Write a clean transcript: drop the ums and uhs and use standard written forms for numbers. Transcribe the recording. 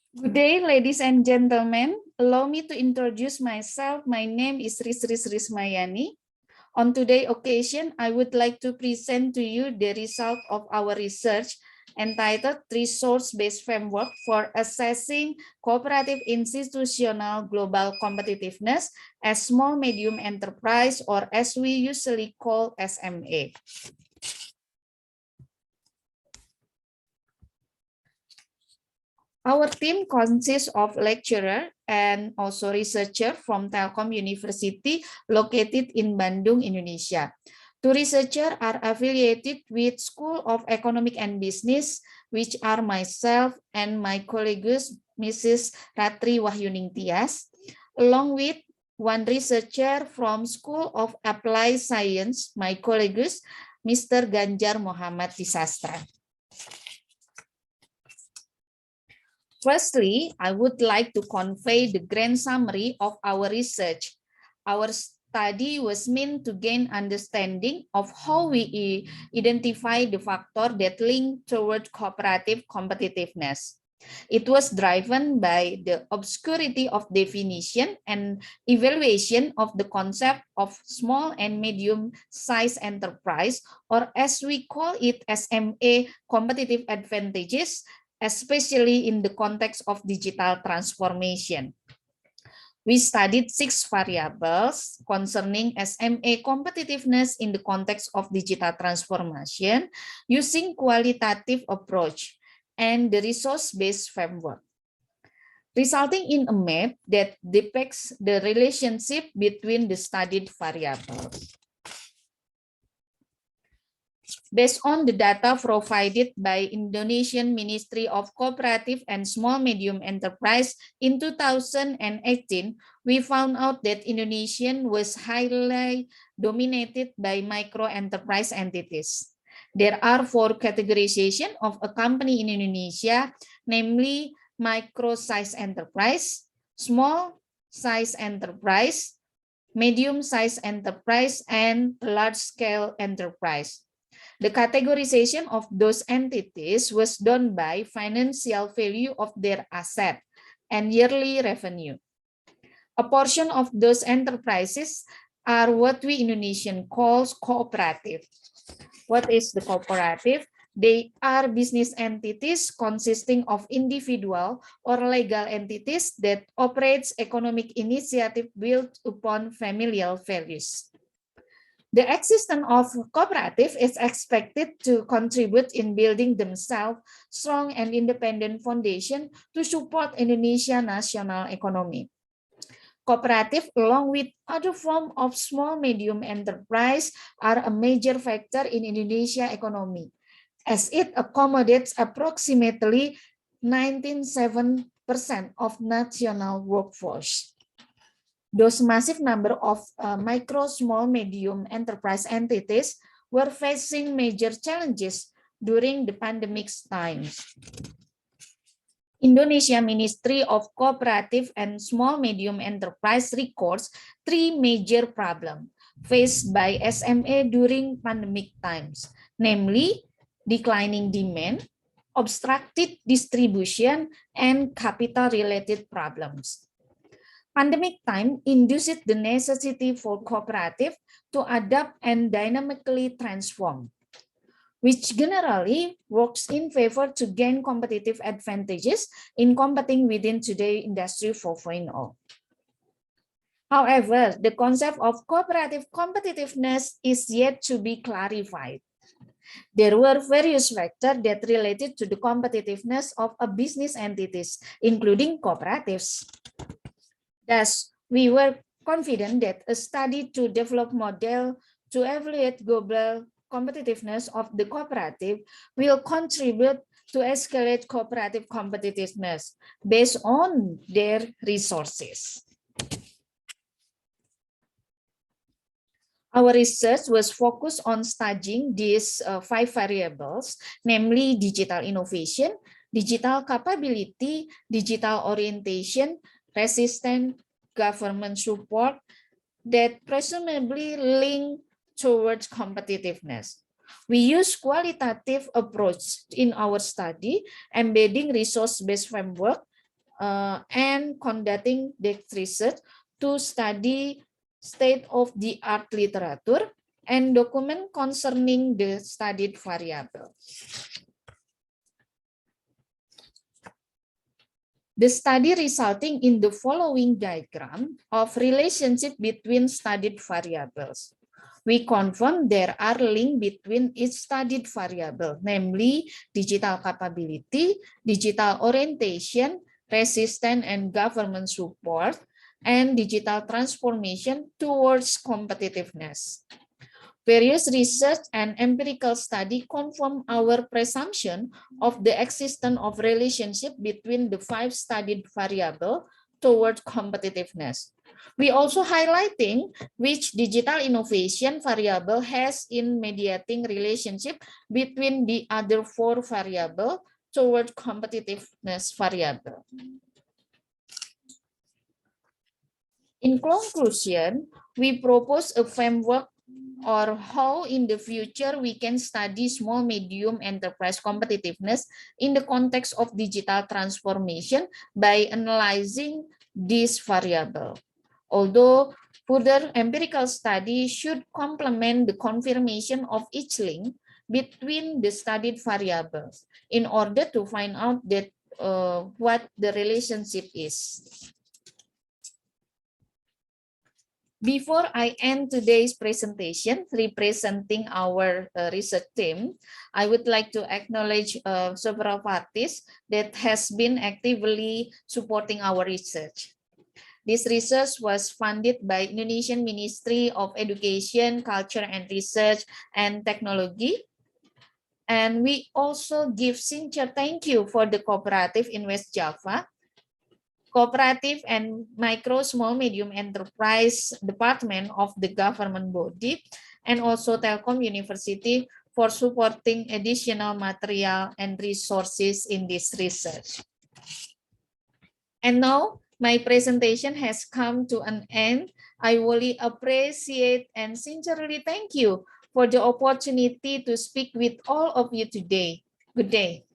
Good day, ladies and gentlemen. Allow me to introduce myself. My name is Risris Rismayani. On today's occasion, I would like to present to you the result of our research entitled Resource-Based Framework for Assessing Cooperative Institutional Global Competitiveness as Small-Medium Enterprise, or as we usually call SMA. Our team consists of lecturer and also researcher from Telkom University located in Bandung, Indonesia. Two researchers are affiliated with School of Economic and Business, which are myself and my colleagues, Mrs. Ratri Wahyuning Tias, along with one researcher from School of Applied Science, my colleagues, Mr. Ganjar Muhammad Disastra. Firstly, I would like to convey the grand summary of our research. Our study was meant to gain understanding of how we identify the factor that link toward cooperative competitiveness. It was driven by the obscurity of definition and evaluation of the concept of small and medium-sized enterprise, or as we call it, SMA, competitive advantages, especially in the context of digital transformation. We studied 6 variables concerning SMA competitiveness in the context of digital transformation using qualitative approach and the resource-based framework, resulting in a map that depicts the relationship between the studied variables. Based on the data provided by Indonesian Ministry of Cooperative and Small Medium Enterprise in 2018, we found out that Indonesia was highly dominated by micro enterprise entities. There are 4 categorization of a company in Indonesia, namely micro-size enterprise, small-size enterprise, medium-size enterprise, and large-scale enterprise. The categorization of those entities was done by financial value of their asset and yearly revenue. A portion of those enterprises are what we Indonesian calls cooperative. What is the cooperative? They are business entities consisting of individual or legal entities that operates economic initiative built upon familial values. The existence of cooperative is expected to contribute in building themselves strong and independent foundation to support Indonesia national economy. Cooperative, along with other forms of small-medium enterprise, are a major factor in Indonesia economy, as it accommodates approximately 97% of national workforce. Those massive number of micro, small, medium enterprise entities were facing major challenges during the pandemic times. Indonesia Ministry of Cooperative and Small Medium Enterprise records 3 major problems faced by SMA during pandemic times, namely declining demand, obstructed distribution, and capital-related problems. Pandemic time induced the necessity for cooperative to adapt and dynamically transform, which generally works in favor to gain competitive advantages in competing within today's Industry 4.0. However, the concept of cooperative competitiveness is yet to be clarified. There were various factors that related to the competitiveness of a business entities, including cooperatives. Thus, we were confident that a study to develop model to evaluate global competitiveness of the cooperative will contribute to escalate cooperative competitiveness based on their resources. Our research was focused on studying these 5 variables, namely digital innovation, digital capability, digital orientation, resistant government support that presumably link towards competitiveness. We use qualitative approach in our study, embedding resource-based framework and conducting this research to study state-of-the-art literature and document concerning the studied variable. The study resulting in the following diagram of relationship between studied variables. We confirm there are links between each studied variable, namely digital capability, digital orientation, resistance and government support, and digital transformation towards competitiveness. Various research and empirical study confirm our presumption of the existence of relationship between the 5 studied variables toward competitiveness. We also highlighting which digital innovation variable has in mediating relationship between the other 4 variables toward competitiveness variable. In conclusion, we propose a framework or how in the future we can study small medium enterprise competitiveness in the context of digital transformation by analyzing this variable. Although further empirical study should complement the confirmation of each link between the studied variables in order to find out that what the relationship is. Before I end today's presentation, representing our research team, I would like to acknowledge several parties that has been actively supporting our research. This research was funded by Indonesian Ministry of Education, Culture and Research and Technology. And we also give sincere thank you for the cooperative in West Java, Cooperative and Micro Small Medium Enterprise Department of the government body, and also Telkom University for supporting additional material and resources in this research. And now my presentation has come to an end. I really appreciate and sincerely thank you for the opportunity to speak with all of you today. Good day.